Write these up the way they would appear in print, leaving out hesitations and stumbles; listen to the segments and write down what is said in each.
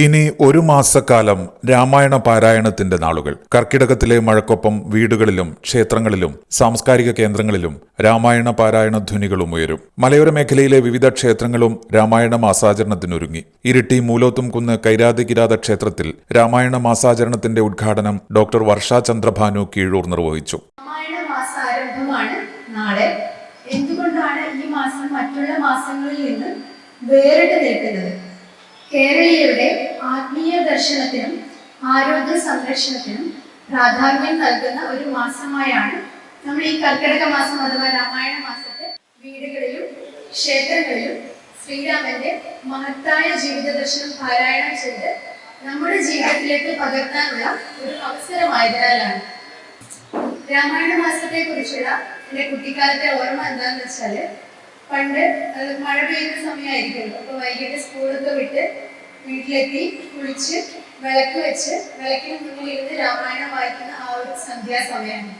ഇനി ഒരു മാസക്കാലം രാമായണ പാരായണത്തിന്റെ നാളുകൾ. കർക്കിടകത്തിലെ മഴക്കൊപ്പം വീടുകളിലും ക്ഷേത്രങ്ങളിലും സാംസ്കാരിക കേന്ദ്രങ്ങളിലും രാമായണ പാരായണ ധ്വനികളും ഉയരും. മലയോര മേഖലയിലെ വിവിധ ക്ഷേത്രങ്ങളും രാമായണ മാസാചരണത്തിനൊരുങ്ങി. ഇരിട്ടി മൂലോത്തുംകുന്ന് കൈരാതികിരാത ക്ഷേത്രത്തിൽ രാമായണ മാസാചരണത്തിന്റെ ഉദ്ഘാടനം ഡോക്ടർ വർഷ ചന്ദ്രഭാനു കീഴൂർ നിർവഹിച്ചു. രാമായണ മാസാരംഭമാണ് നാളെ. എന്തുകൊണ്ടാണ് ഈ മാസം മറ്റുള്ള മാസങ്ങളിൽ നിന്ന് വേറിട്ട് നിൽക്കുന്നത്? കേരളീയരുടെ ആത്മീയ ദർശനത്തിനും ആരോഗ്യ സംരക്ഷണത്തിനും പ്രാധാന്യം നൽകുന്ന ഒരു മാസമായാണ് നമ്മൾ ഈ കർക്കിടക മാസം അഥവാ രാമായണ മാസത്തെ വീടുകളിലും ക്ഷേത്രങ്ങളിലും ശ്രീരാമന്റെ മഹത്തായ ജീവിത ദർശനം പാരായണം ചെയ്ത് നമ്മുടെ ജീവിതത്തിലേക്ക് പകർത്താനുള്ള ഒരു അവസരമായതിനാലാണ്. രാമായണ മാസത്തെ കുറിച്ചുള്ള എൻ്റെ കുട്ടിക്കാലത്തെ ഓർമ്മ എന്താണെന്ന് വെച്ചാല്, പണ്ട് മഴ പെയ്യുന്ന സമയമായിരിക്കുമല്ലോ. അപ്പോൾ വൈകിട്ട് സ്കൂളൊക്കെ വിട്ട് വീട്ടിലെത്തി കുളിച്ച് വിളക്ക് വെച്ച് വിളക്കിന് മുന്നിൽ ഇരുന്ന് രാമായണം വായിക്കുന്ന ആ ഒരു സന്ധ്യാസമയമാണ്.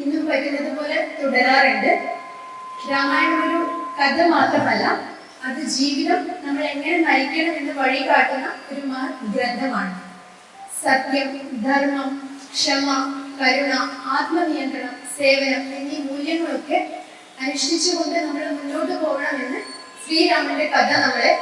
ഇന്നും പറ്റുന്നത് പോലെ തുടരാറുണ്ട്. രാമായണം ഒരു കഥ മാത്രമല്ല, അത് ജീവിതം നമ്മൾ എങ്ങനെ നയിക്കണം എന്ന് വഴി കാട്ടുന്ന ഒരു ഗ്രന്ഥമാണ്. സത്യം, ധർമ്മം, ക്ഷമ, കരുണ, ആത്മനിയന്ത്രണം, സേവനം എന്നീ മൂല്യങ്ങളൊക്കെ അനുഷ്ഠിച്ചുകൊണ്ട് നമ്മൾ മുന്നോട്ട് പോകണമെന്ന് ശ്രീരാമന്റെ കഥ നമ്മളെ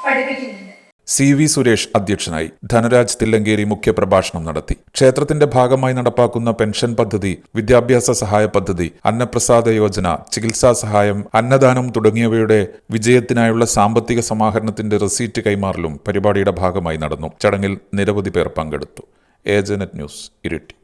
പഠിപ്പിക്കുന്നുണ്ട്. CV സുരേഷ് അധ്യക്ഷനായി. ധനരാജ് തില്ലങ്കേരി മുഖ്യപ്രഭാഷണം നടത്തി. ക്ഷേത്രത്തിന്റെ ഭാഗമായി നടപ്പാക്കുന്ന പെൻഷൻ പദ്ധതി, വിദ്യാഭ്യാസ സഹായ പദ്ധതി, അന്നപ്രസാദ യോജന, ചികിത്സാ സഹായം, അന്നദാനം തുടങ്ങിയവയുടെ വിജയത്തിനായുള്ള സാമ്പത്തിക സമാഹരണത്തിന്റെ റെസീറ്റ് കൈമാറലും പരിപാടിയുടെ ഭാഗമായി നടന്നു. ചടങ്ങിൽ നിരവധി പേർ പങ്കെടുത്തു. ഏജനറ്റ് ന്യൂസ്, ഇരിട്ടി.